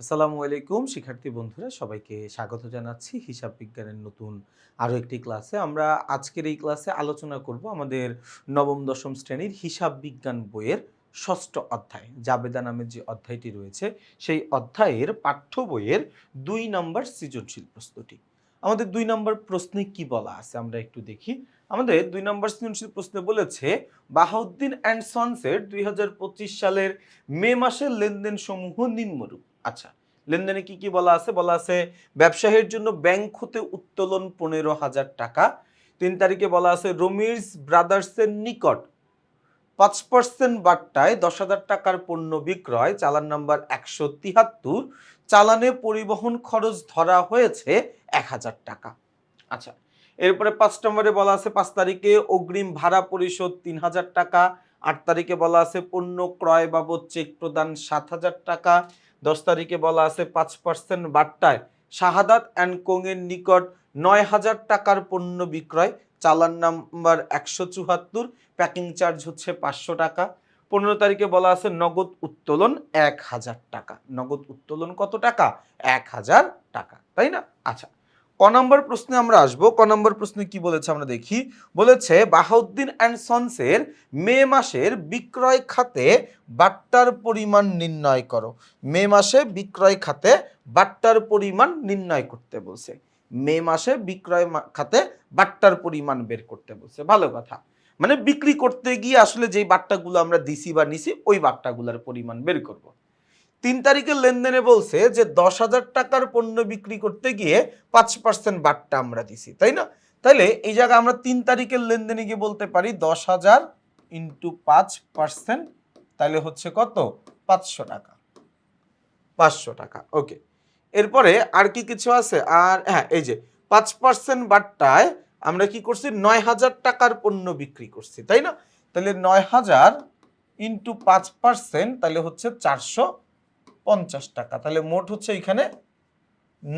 আসসালামু আলাইকুম শিক্ষার্থী বন্ধুরা, সবাইকে স্বাগত জানাচ্ছি হিসাব বিজ্ঞানের নতুন আরও একটি ক্লাসে। আমরা আজকের এই ক্লাসে আলোচনা করব আমাদের নবম দশম শ্রেণীর হিসাব বিজ্ঞান বইয়ের ষষ্ঠ অধ্যায় জাবেদা নামের যে অধ্যায়টি রয়েছে সেই অধ্যায়ের পাঠ্য বইয়ের 2 নম্বর সৃজনশীল প্রশ্নটি। আমাদের 2 নম্বর প্রশ্নে কি বলা আছে আমরা একটু দেখি। আমাদের 2 নম্বর সৃজনশীল প্রশ্নে বলেছে বাহাউদ্দিন অ্যান্ড সন্সের 2025 সালের মে মাসের লেনদেন সমূহ নিম্নরূপ। আচ্ছা, লেনদেনে কি কি বলা আছে? বলা আছে ব্যবসায়ের জন্য ব্যাংক হতে উত্তোলন 15,000 টাকা। 3 তারিখে বলা আছে রমিজ ব্রাদার্সের নিকট 5% বাট্টায় 10,000 টাকার পণ্য বিক্রয়, চালান নাম্বার 173, চালানে পরিবহন খরচ ধরা হয়েছে 1,000 টাকা। আচ্ছা, এরপরে 5 নম্বরে বলা আছে 5 তারিখে অগ্রিম ভাড়া পরিশোধ 3,000 টাকা। 8 তারিখে বলা আছে পণ্য ক্রয় বাবদ চেক প্রদান 7,000 টাকা। 10 তারিখে বলা আছে 5% বাট্টায় শাহাদাত অ্যান্ড কোংয়ের নিকট 9,000 টাকার পণ্য বিক্রয়, চালান নাম্বার 174, প্যাকিং চার্জ হচ্ছে 500 টাকা। 15 তারিখে বলা আছে নগদ উত্তোলন 1,000 টাকা। নগদ উত্তোলন কত টাকা? 1,000 টাকা, তাই না? আচ্ছা, ক নম্বর প্রশ্নে আমরা আসবো। ক নম্বর প্রশ্নে কি বলেছে আমরা দেখি। বলেছে বাহাউদ্দিন অ্যান্ড সন্সের মে মাসের বিক্রয় খাতে বাট্টার পরিমাণ নির্ণয় করো। মে মাসে বিক্রয় খাতে বাট্টার পরিমাণ নির্ণয় করতে বলছে। মে মাসে বিক্রয় খাতে বাট্টার পরিমাণ বের করতে বলছে। ভালো কথা, মানে বিক্রি করতে গিয়ে আসলে যেই বাট্টাগুলো আমরা দিছি বা নিছি ওই বাট্টাগুলোর পরিমাণ বের করব। 3 তারিখের লেনদেনে বলছে যে 10,000 টাকার পণ্য বিক্রি করতে গিয়ে 5% বাট্টা আমরা দিছি, তাই না? তাহলে এই জায়গায় আমরা 3 তারিখের লেনদেনে গিয়ে বলতে পারি 10,000 ইন্টু 5%, তাহলে হচ্ছে কত? 500 টাকা। 500 টাকা, ওকে। এরপরে আর কি কিছু আছে? আর হ্যাঁ, এই যে 5% বাট্টায় আমরা কি করছি? 9,000 টাকার পণ্য বিক্রি করছি, তাই না? তাহলে 9,000 ইন্টু 5%, তাহলে হচ্ছে 450 টাকা। তাহলে মোট হচ্ছে এখানে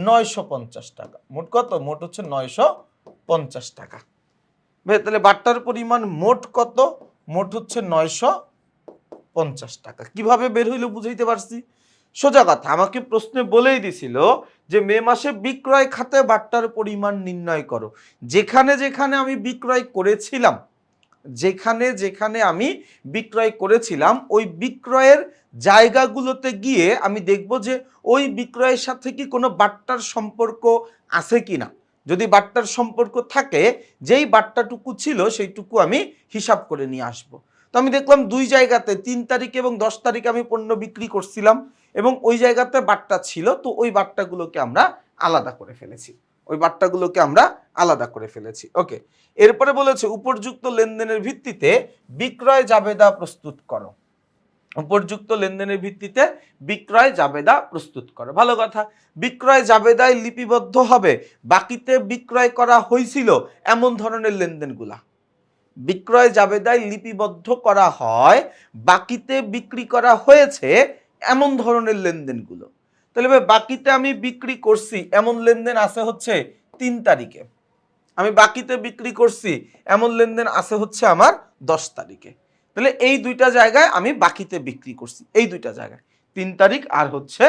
950 টাকা। মোট কত? মোট হচ্ছে 950 টাকা। তাহলে বাট্টার পরিমাণ মোট কত? মোট হচ্ছে 950 টাকা। কিভাবে বের হইলো বুঝাইতে পারছি? সোজা কথা, আমাকে প্রশ্নে বলেই দিছিল যে মে মাসে বিক্রয় খাতে বাট্টার পরিমাণ নির্ণয় করো। যেখানে যেখানে আমি বিক্রয় করেছিলাম, যেখানে যেখানে আমি বিক্রয় করেছিলাম ওই বিক্রয়ের জায়গাগুলোতে গিয়ে আমি দেখব যে ওই বিক্রয়ের সাথে কি কোনো বাট্টার সম্পর্ক আছে কিনা। যদি বাট্টার সম্পর্ক থাকে, যেই বাট্টাটুকু ছিল সেইটুকু আমি হিসাব করে নিয়ে আসব। তো আমি দেখলাম দুই জায়গাতে 3 তারিখ এবং 10 তারিখে আমি পণ্য বিক্রি করছিলাম এবং ওই জায়গাতে বাট্টা ছিল, তো ওই বাট্টাগুলোকে আমরা আলাদা করে ফেলেছি। ওই বাট্টাগুলোকে আমরা আলাদা করে ফেলেছি, ওকে। এরপরে বলেছে উপর্যুক্ত লেনদেনের ভিত্তিতে বিক্রয় জাবেদা প্রস্তুত করো। উপর্যুক্ত লেনদেনের ভিত্তিতে বিক্রয় জাবেদা প্রস্তুত করো। ভালো কথা, বিক্রয় জাবেদায় লিপিবদ্ধ হবে বাকিতে বিক্রয় করা হয়েছিল এমন ধরনের লেনদেনগুলা। বিক্রয় জাবেদায় লিপিবদ্ধ করা হয় বাকিতে বিক্রি করা হয়েছে এমন ধরনের লেনদেনগুলো। তাহলে বাকিতে আমি বিক্রি করছি এমন লেনদেন আছে হচ্ছে 3 তারিখে। আমি বাকিতে বিক্রি করছি এমন লেনদেন আছে হচ্ছে আমার 10 তারিখে। তাহলে এই দুইটা জায়গায় আমি বাকিতে বিক্রি করছি, এই দুইটা জায়গায় 3 তারিখ আর হচ্ছে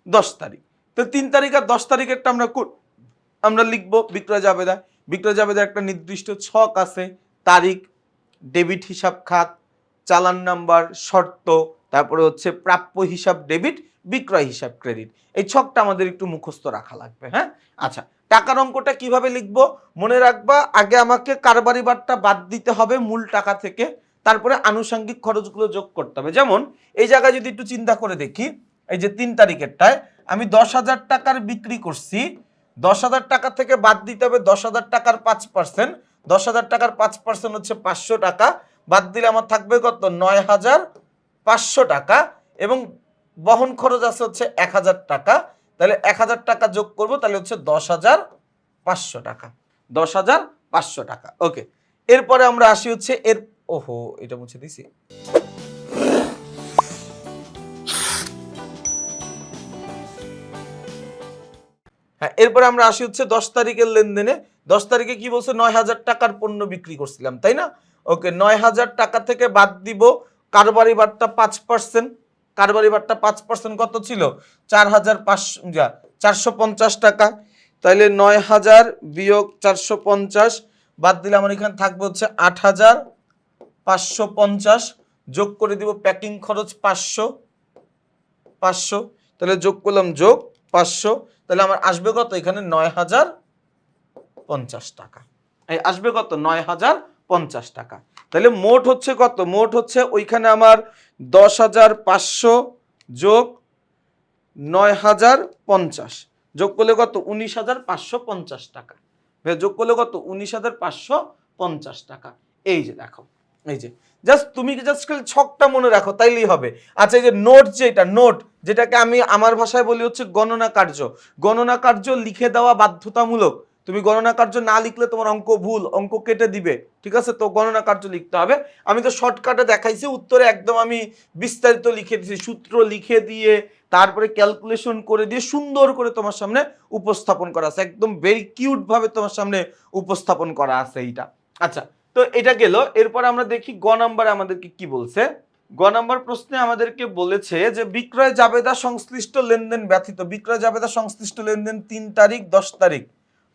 10 তারিখ। তো 3 তারিখ আর 10 তারিখেরটা আমরা লিখবো বিক্রয় জাবেদায়। বিক্রয় জাবেদার একটা নির্দিষ্ট ছক আছে, তারিখ, ডেবিট হিসাব খাত, চালান নাম্বার, শর্ত, তারপরে হচ্ছে প্রাপ্য হিসাব ডেবিট, বিক্রয় হিসাব ক্রেডিট। এই ছকটা আমাদের একটু মুখস্থ রাখা লাগবে, হ্যাঁ? আচ্ছা, টাকার অঙ্কটা কিভাবে লিখবো মনে রাখবা। আগে আমাকে কারবারি বারটা বাদ দিতে হবে মূল টাকা থেকে, তারপরে আনুষঙ্গিক খরচগুলো যোগ করতে হবে। যেমন এই জায়গায় যদি একটু চিন্তা করে দেখি, এই যে 3 তারিখেরটায় আমি 10,000 টাকার বিক্রি করছি, 10,000 টাকা থেকে বাদ দিতে হবে 10,000 টাকার 5%। 10,000 টাকার 5% হচ্ছে 500 টাকা। বাদ দিলে আমার থাকবে কত? 9,500 টাকা। এবং বহন খরচ আছে হচ্ছে 1,000 টাকা। তাহলে 1,000 টাকা যোগ করব, তাহলে হচ্ছে 10,500 টাকা। 10,500 টাকা, ওকে। এরপরে আমরা আসি হচ্ছে ওহো, এটা মুছে দিছি। হ্যাঁ, এরপরে আমরা আসি হচ্ছে 10 তারিখের লেনদেনে। 10 তারিখে কি বলছে? 9,000 টাকার পণ্য বিক্রি করছিলাম, তাই না? ওকে, 9,000 টাকা থেকে বাদ দিব কারবারি বারটা 5%। কারবারি বাট্টা 5% কত ছিল 4,450 টাকা। তাইলে 9,000 বিয়োগ 450 বাদ দিলে আমার এখানে থাকবে হচ্ছে 8,550, যোগ করে দিব প্যাকিং খরচ 500, তাহলে যোগ করলাম যোগ 500, তাহলে আমার আসবে কত এখানে 9,050 টাকা। এই আসবে কত 9,050 টাকা। তাহলে মোট হচ্ছে কত, মোট হচ্ছে ওইখানে আমার 10,500 যোগ 9,050 যোগ করলে কত 19,550 টাকা। যোগ করলে কত 19,550 টাকা। এই যে দেখো, এই যে জাস্ট তুমি জাস্ট ছকটা মনে রাখো তাইলেই হবে। আচ্ছা এই যে নোট, যেটা নোট, যেটাকে আমি আমার ভাষায় বলি হচ্ছে গণনা কার্য। গণনা কার্য লিখে দেওয়া বাধ্যতামূলক। তুমি গণনা কার্য না লিখলে তোমার অঙ্ক ভুল, অঙ্ক কেটে দিবে, ঠিক আছে? তো গণনা কার্য লিখতে হবে। আমি তো শর্টকাটে দেখাইছি, উত্তরে একদম আমি বিস্তারিত লিখে দিয়েছি, সূত্র লিখে দিয়ে তারপরে ক্যালকুলেশন করে দিয়ে সুন্দর করে তোমার সামনে উপস্থাপন করা আছে, একদম ভেরি কিউট ভাবে তোমার সামনে উপস্থাপন করা আছে এইটা। আচ্ছা, তো এটা গেল। এরপর আমরা দেখি গ নাম্বারে আমাদেরকে কি বলছে। গ নাম্বার প্রশ্নে আমাদেরকে বলেছে যে বিক্রয় জাবেদা সংশ্লিষ্ট লেনদেন ব্যতীত, বিক্রয় জাবেদা সংশ্লিষ্ট লেনদেন 3 তারিখ 10 তারিখ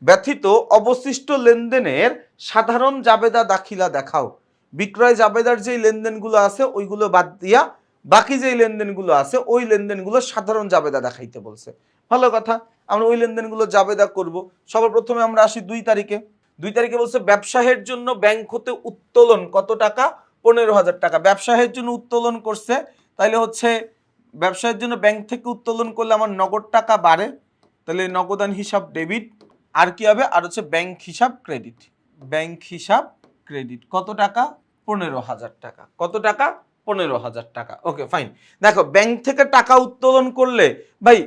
ব্যতীত অবশিষ্ট লেনদেনের সাধারণ জাবেদা দাখিলা দেখাও। বিক্রয় জাবেদার যে লেনদেনগুলো আছে ওইগুলো বাদ দিয়া বাকি যে লেনদেনগুলো আছে ওই লেনদেনগুলো সাধারণ জাবেদা দেখাইতে বলছে। ভালো কথা, আমরা ওই লেনদেনগুলো জাবেদা করব। সর্বপ্রথমে আমরা আসি 2 তারিখে। 2 তারিখে বলছে ব্যবসায়ের জন্য ব্যাংক হতে উত্তোলন কত টাকা 15,000 টাকা। ব্যবসায়ের জন্য উত্তোলন করছে, তাইলে হচ্ছে ব্যবসায়ের জন্য ব্যাংক থেকে উত্তোলন করলে আমার নগদ টাকা বাড়ে, তাহলে নগদান হিসাব ডেবিট। আর কি হবে, আর হচ্ছে ব্যাংক হিসাব ক্রেডিট। ব্যাংক হিসাব ক্রেডিট কত টাকা 15,000 টাকা। কত টাকা 15,000 টাকা। Okay fine. দেখো ব্যাংক থেকে টাকা উত্তোলন করলে, ভাই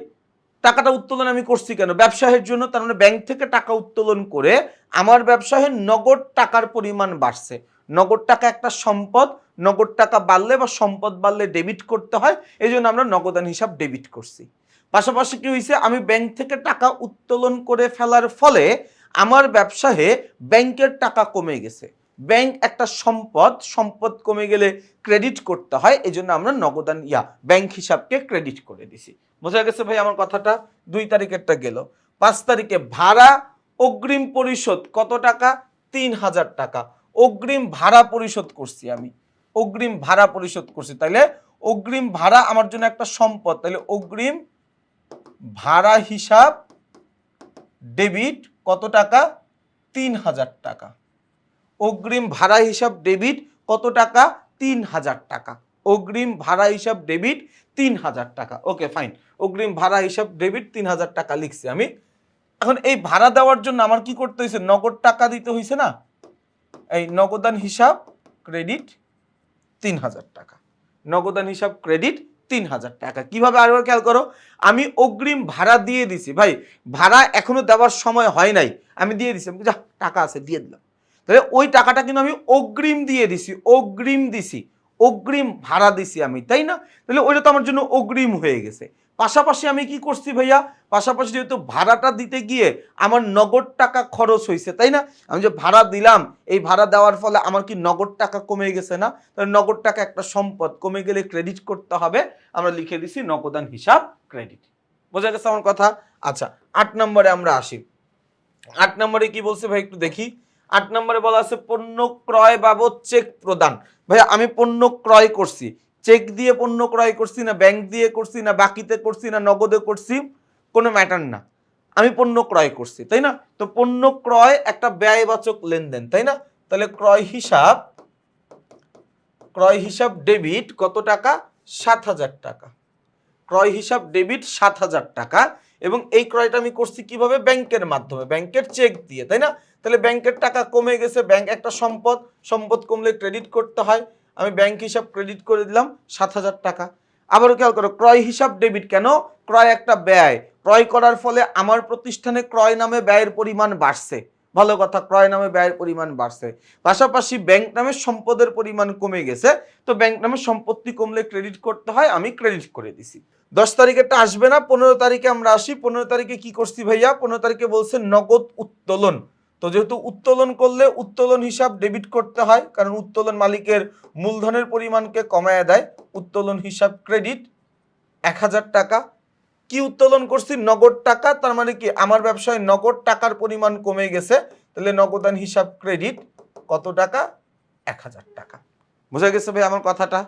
টাকাটা উত্তোলন আমি করছি কেন, ব্যবসায়ের জন্য, তার মানে ব্যাংক থেকে টাকা উত্তোলন করে আমার ব্যবসায়ের নগদ টাকার পরিমাণ বাড়ছে। নগদ টাকা একটা সম্পদ, নগদ টাকা বাড়লে বা সম্পদ বাড়লে ডেবিট করতে হয়, এই জন্য আমরা নগদান হিসাব ডেবিট করছি। পাশাপাশি কি হয়েছে, আমি ব্যাংক থেকে টাকা উত্তোলন করে ফেলার ফলে আমার ব্যবসায়ে ব্যাংকের টাকা কমে গেছে। ব্যাংক একটা সম্পদ, সম্পদ কমে গেলে ক্রেডিট করতে হয়, এই জন্য আমরা নগদান ব্যাংক হিসাবকে ক্রেডিট করে দিছি। বোঝা গেছে ভাই আমার কথাটা? 2 তারিখেরটা গেল। 5 তারিখে ভাড়া অগ্রিম পরিশোধ কত টাকা 3,000 টাকা। অগ্রিম ভাড়া পরিশোধ করছি আমি, অগ্রিম ভাড়া পরিশোধ করছি, তাইলে অগ্রিম ভাড়া আমার জন্য একটা সম্পদ, তাহলে অগ্রিম ভাড়া হিসাব ডেবিট কত টাকা 3,000 টাকা। অগ্রিম ভাড়া হিসাব ডেবিট কত টাকা 3,000 টাকা। অগ্রিম ভাড়া হিসাব ডেবিট 3,000 টাকা। ওকে ফাইন, অগ্রিম ভাড়া হিসাব ডেবিট 3,000 টাকা লিখছি আমি। এখন এই ভাড়া দেওয়ার জন্য আমার কি করতে হয়েছে, নগদ টাকা দিতে হয়েছে না, এই নগদান হিসাব ক্রেডিট 3,000 টাকা। নগদান হিসাব ক্রেডিট 3,000 টাকা। কিভাবে আরো খেয়াল করো, আমি অগ্রিম ভাড়া দিয়ে দিছি, ভাই ভাড়া এখনো দেওয়ার সময় হয় নাই, আমি দিয়ে দিছি, যা টাকা আছে দিয়ে দিলাম, তাহলে ওই টাকাটা কিন্তু আমি অগ্রিম দিয়ে দিছি, অগ্রিম দিছি, অগ্রিম ভাড়া দিছি আমি, তাই না? তাহলে ওইটা তো আমার জন্য অগ্রিম হয়ে গেছে। পাশাপাশি আমি কি করছি ভাইয়া, পাশাপাশি যেহেতু ভাড়াটা দিতে গিয়ে আমার নগদ টাকা খরচ হয়েছে, তাই না? আমি যে ভাড়া দিলাম, এই ভাড়া দেওয়ার ফলে আমার কি নগদ টাকা কমে গেছে না? তাহলে নগদ টাকা একটা সম্পদ, কমে গেলে ক্রেডিট করতে হবে, আমরা লিখে দিছি নগদান হিসাব ক্রেডিট। বোঝা গেছে আমার কথা? আচ্ছা 8 নম্বরে আমরা আসি। 8 নম্বরে কি বলছে ভাই একটু দেখি। 8 নম্বরে বলা আছে পণ্য ক্রয় বাবদ চেক প্রদান। ভাই আমি পণ্য ক্রয় করছি, চেক দিয়ে পণ্য ক্রয় করছি না ব্যাংক দিয়ে করছি না বাকিতে করছি না নগদে করছি, কোনো ম্যাটার না, আমি পণ্য ক্রয় করছি, তাই না? তো পণ্য ক্রয় একটা ব্যয়বাচক লেনদেন, তাই না? তাহলে ক্রয় হিসাব ডেবিট কত টাকা 7,000 টাকা। ক্রয় হিসাব ডেবিট 7,000 টাকা। এবং এই ক্রয়টা আমি করছি কিভাবে, ব্যাংকের মাধ্যমে, ব্যাংকের চেক দিয়ে, তাই না? তাহলে ব্যাংকের টাকা কমে গেছে, ব্যাংক একটা সম্পদ, সম্পদ কমলে ক্রেডিট করতে হয়, আমি ব্যাংক হিসাব ক্রেডিট করে দিলাম 7,000 টাকা। আবারও খেয়াল করো, ক্রয় হিসাব ডেবিট কেন, ক্রয় একটা ব্যয়, ক্রয় করার ফলে আমার প্রতিষ্ঠানে ক্রয় নামে ব্যয়ের পরিমাণ বাড়ছে, ভালো কথা, ক্রয় নামে ব্যয়ের পরিমাণ বাড়ছে। পাশাপাশি ব্যাংক নামে সম্পদের পরিমাণ কমে গেছে, তো ব্যাংক নামে সম্পত্তি কমলে ক্রেডিট করতে হয়, আমি ক্রেডিট করে দিছি। 10 তারিখেরটা আসবে না, 15 তারিখে আমরা আসি। 15 তারিখে কি করছি ভাইয়া, 15 তারিখে বলছে নগদ উত্তোলন। তো যেহেতু উত্তোলন করলে উত্তোলন হিসাব ডেবিট করতে হয়, কারণ উত্তোলন মালিকের মূলধনের পরিমাণকে কমায় দেয়, উত্তোলন হিসাব ক্রেডিট 1000 টাকা। কি উত্তোলন করছি? নগদ টাকা। তার মানে কি আমার ব্যবসায় নগদ টাকার পরিমাণ কমে গেছে, তাহলে নগদান হিসাব ক্রেডিট কত টাকা? 1000 টাকা। বোঝা গেছে ভাই আমার কথাটা?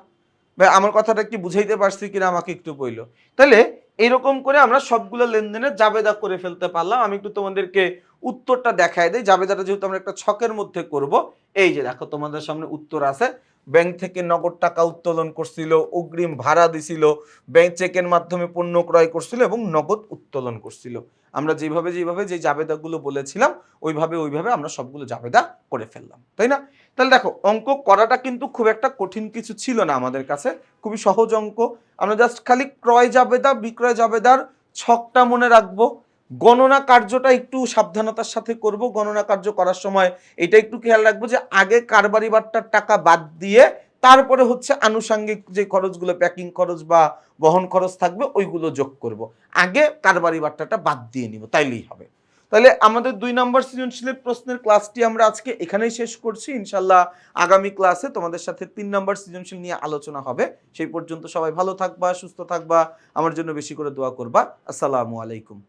ভাই আমার কথাটা কি বুঝাইতে পারছি কিনা আমাকে একটু বইলো। তাহলে এরকম করে আমরা সবগুলো লেনদেনের জাবেদা করে ফেলতে পারলাম। আমি একটু তোমাদেরকে উত্তরটা দেখায় দেই। জাবেদাটা যেহেতু আমরা একটা ছকের মধ্যে করব, এই যে দেখো তোমাদের সামনে উত্তর আছে। ব্যাংক থেকে নগদ টাকা উত্তোলন করছিল, অগ্রিম ভাড়া দিছিল, ব্যাংক চেকের মাধ্যমে পণ্য ক্রয় করছিল এবং নগদ উত্তোলন করছিল। আমরা যেভাবে যে জাবেদাগুলো বলেছিলাম ওইভাবে আমরা সবগুলো জাবেদা করে ফেললাম, তাই না? তাহলে দেখো অঙ্ক করাটা কিন্তু খুব একটা কঠিন কিছু ছিল না আমাদের কাছে, খুবই সহজ অঙ্ক। আমরা জাস্ট খালি ক্রয় জাবেদা বিক্রয় জাবেদার ছকটা মনে রাখবো। গণনা কার্যটা একটু সাবধানতার সাথে করব। গণনা কার্য করার সময় এটা একটু খেয়াল রাখবো যে আগে কারবারি বাট্টার টাকা বাদ দিয়ে তারপরে হচ্ছে আনুষঙ্গিক যে খরচগুলো, প্যাকিং খরচ বা বহন খরচ থাকবে ওইগুলো যোগ করব। আগে কারবারি বাট্টাটা বাদ দিয়ে নিব, তাইলেই হবে। তাহলে আমাদের 2 নম্বর সৃজনশীলের প্রশ্নের ক্লাসটি আমরা আজকে এখানেই শেষ করছি। ইনশাল্লাহ আগামী ক্লাসে তোমাদের সাথে 3 নম্বর সৃজনশীল নিয়ে আলোচনা হবে। সেই পর্যন্ত সবাই ভালো থাকবা, সুস্থ থাকবা, আমার জন্য বেশি করে দোয়া করবা। আসসালামু আলাইকুম।